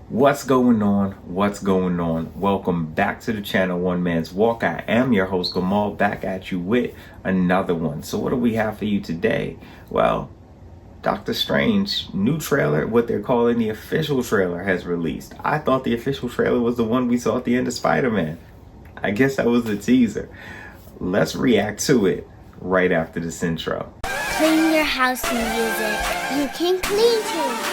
What's going on? What's going on? Welcome back to the channel One Man's Walk. I am your host Gamal, back at you with another one. So what do we have for you today? Well, Doctor Strange new trailer, what they're calling the official trailer, has released. I thought the official trailer was the one we saw at the end of Spider-Man. I guess that was the teaser. Let's react to it right after this intro. Clean your house music. You can clean too.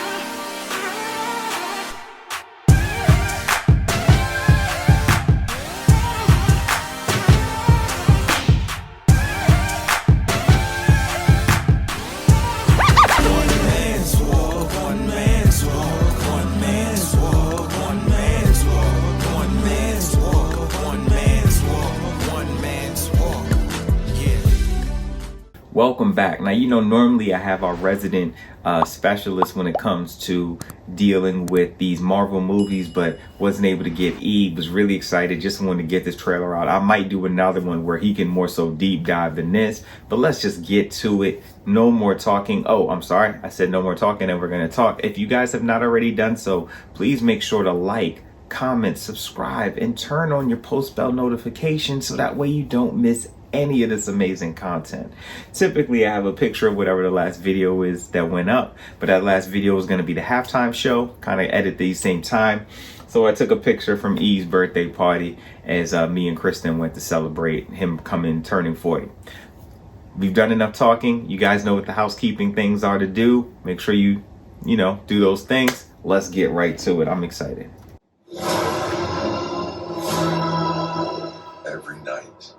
Welcome back. Now, normally I have our resident specialist when it comes to dealing with these Marvel movies, but wasn't able to get Eve. Was really excited. Just wanted to get this trailer out. I might do another one where he can more so deep dive than this, but let's just get to it. No more talking. Oh, I'm sorry. I said no more talking, and we're going to talk. If you guys have not already done so, please make sure to like, comment, subscribe, and turn on your post bell notifications so that way you don't miss any of this amazing content. Typically I have a picture of whatever the last video is that went up, but that last video is going to be the halftime show, kind of edit these same time. So I took a picture from Eve's birthday party as me and Kristen went to celebrate him turning 40. We've done enough talking. You guys know what the housekeeping things are to do. Make sure you do those things. Let's get right to it. I'm excited. Every night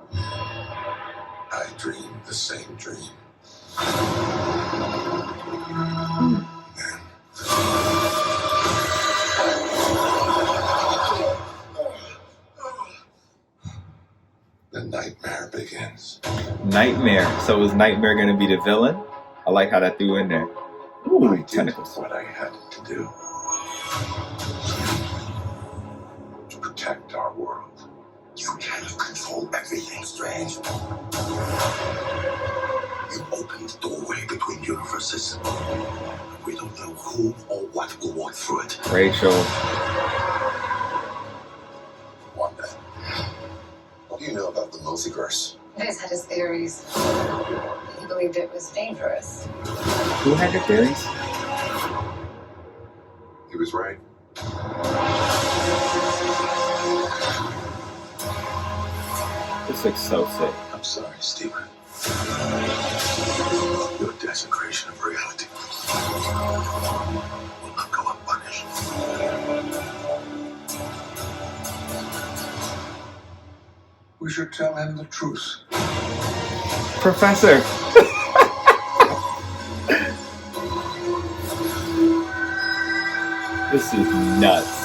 I dream the same dream. The nightmare begins. Nightmare. So is Nightmare going to be the villain? I like how that threw in there. Ooh, tentacles. What I had to do to protect our world. You cannot control everything, Strange. You opened the doorway between universes. We don't know who or what will walk through it. Rachel. Wanda, what do you know about the multiverse? He's had his theories. He believed it was dangerous. Who had the theories? He was right. This looks so sick. I'm sorry, Stephen. Your desecration of reality will not go unpunished. We should tell him the truth. Professor. This is nuts.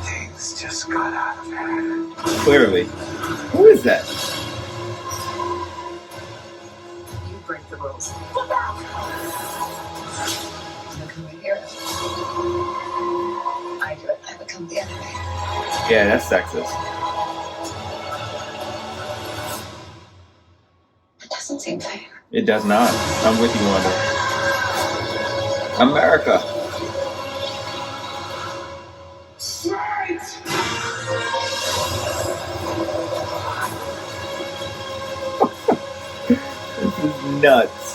Things just got out of hand. Clearly. Who is that? You break the rules. You become a hero. I do it. I become the enemy. Yeah, that's sexist. It doesn't seem fair. It does not. I'm with you, Wanda. America. This is nuts.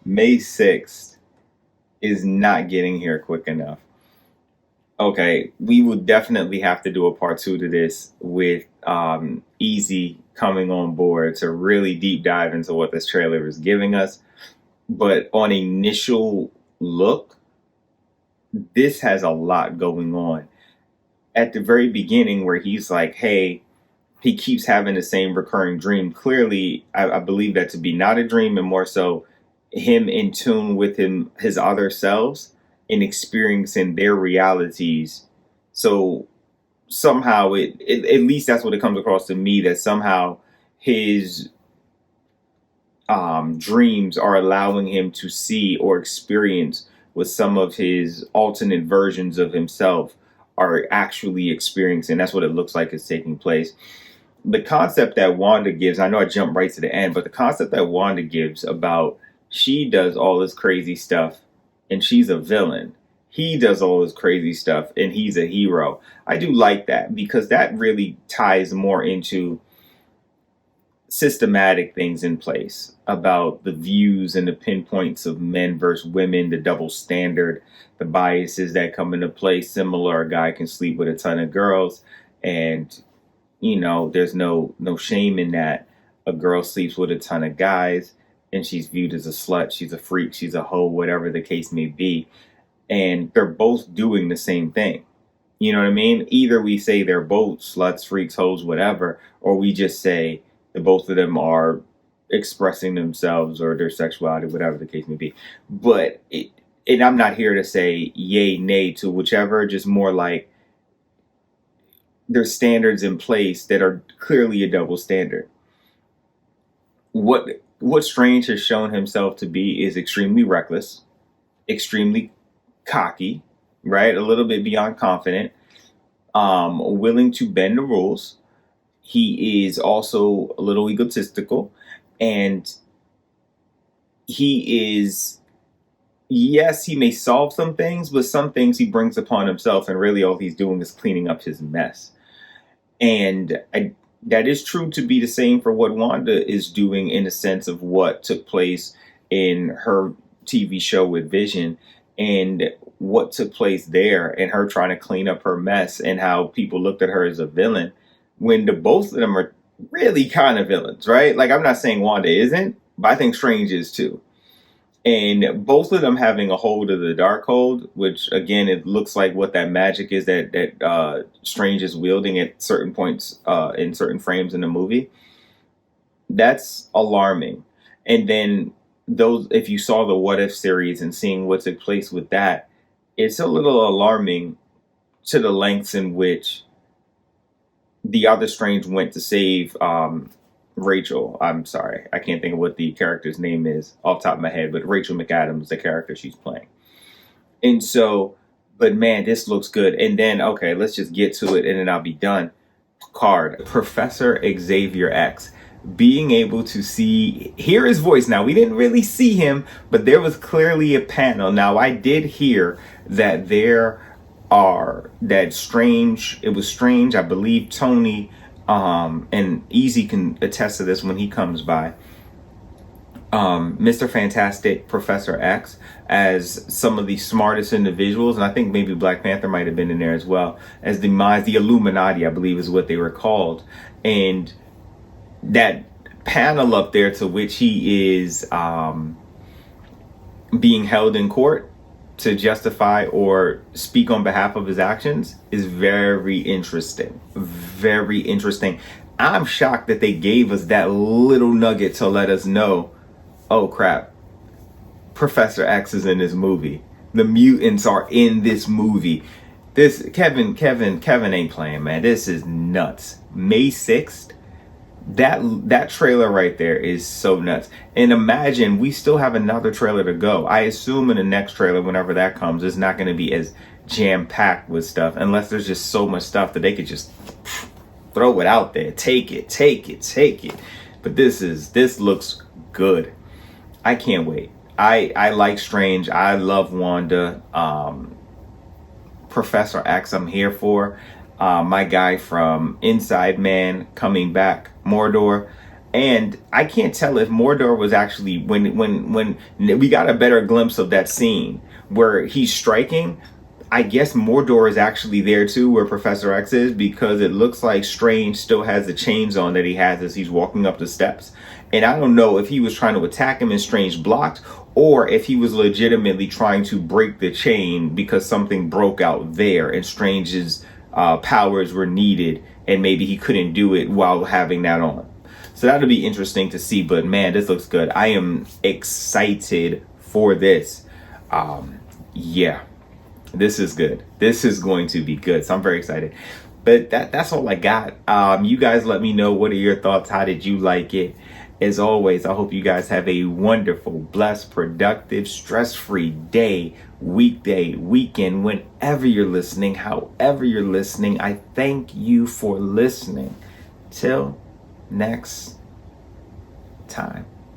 May 6th is not getting here quick enough. Okay, we will definitely have to do a part 2 to this with Easy coming on board to really deep dive into what this trailer is giving us. But on initial look, this has a lot going on. At the very beginning where he's like, hey, he keeps having the same recurring dream. Clearly, I believe that to be not a dream and more so him in tune with his other selves and experiencing their realities. So somehow at least that's what it comes across to me, that somehow his dreams are allowing him to see or experience what some of his alternate versions of himself are actually experiencing. That's what it looks like is taking place. The concept that Wanda gives, I know I jumped right to the end, but the concept that Wanda gives about She does all this crazy stuff and she's a villain. He does all this crazy stuff and he's a hero. I do like that because that really ties more into systematic things in place about the views and the pinpoints of men versus women, the double standard, the biases that come into play. Similar, a guy can sleep with a ton of girls, and there's no shame in that. A girl sleeps with a ton of guys, and she's viewed as a slut, she's a freak, she's a hoe, whatever the case may be. And they're both doing the same thing. You know what I mean? Either we say they're both sluts, freaks, hoes, whatever, or we just say that both of them are expressing themselves or their sexuality, whatever the case may be. But and I'm not here to say yay, nay to whichever, just more like there's standards in place that are clearly a double standard. What Strange has shown himself to be is extremely reckless, extremely cocky, right? A little bit beyond confident, willing to bend the rules. He is also a little egotistical, and he is, yes, he may solve some things, but some things he brings upon himself, and really all he's doing is cleaning up his mess. And that is true to be the same for what Wanda is doing in the sense of what took place in her TV show with Vision and what took place there and her trying to clean up her mess and how people looked at her as a villain when the both of them are really kind of villains, right? Like, I'm not saying Wanda isn't, but I think Strange is too. And both of them having a hold of the Darkhold, which again, it looks like what that magic is that Strange is wielding at certain points in certain frames in the movie. That's alarming. And then if you saw the What If series and seeing what took place with that, it's a little alarming to the lengths in which the other Strange went to save Rachel. I'm sorry, I can't think of what the character's name is off the top of my head, but Rachel McAdams, the character she's playing. And so, but man, this looks good. And then, okay, let's just get to it and then I'll be done. Picard, Professor Xavier X. Being able to hear his voice. Now, we didn't really see him, but there was clearly a panel. Now, I did hear that it was Strange, I believe Tony, and Easy can attest to this when he comes by, Mr. Fantastic, Professor X, as some of the smartest individuals, and I think maybe Black Panther might have been in there as well, as the Illuminati, I believe is what they were called. And that panel up there to which he is being held in court to justify or speak on behalf of his actions is very interesting. Very interesting. I'm shocked that they gave us that little nugget to let us know, oh crap, Professor X is in this movie. The mutants are in this movie. This Kevin ain't playing, man. This is nuts. May 6th. That trailer right there is so nuts. And imagine we still have another trailer to go. I assume in the next trailer, whenever that comes, it's not going to be as jam-packed with stuff, unless there's just so much stuff that they could just throw it out there. Take it. But this looks good. I can't wait. I like Strange. I love Wanda. Professor X, I'm here for. My guy from Inside Man coming back, Mordor. And I can't tell if Mordor was actually, when we got a better glimpse of that scene where he's striking, I guess Mordor is actually there too, where Professor X is, because it looks like Strange still has the chains on that he has as he's walking up the steps. And I don't know if he was trying to attack him and Strange blocked, or if he was legitimately trying to break the chain because something broke out there and Strange's powers were needed and maybe he couldn't do it while having that on. So that'll be interesting to see, but man, this looks good. I am excited for this. Yeah, this is good. This is going to be good. So I'm very excited. But that's all I got. You guys let me know, what are your thoughts? How did you like it? As always, I hope you guys have a wonderful, blessed, productive, stress-free day, weekday, weekend, whenever you're listening, however you're listening. I thank you for listening. Till next time.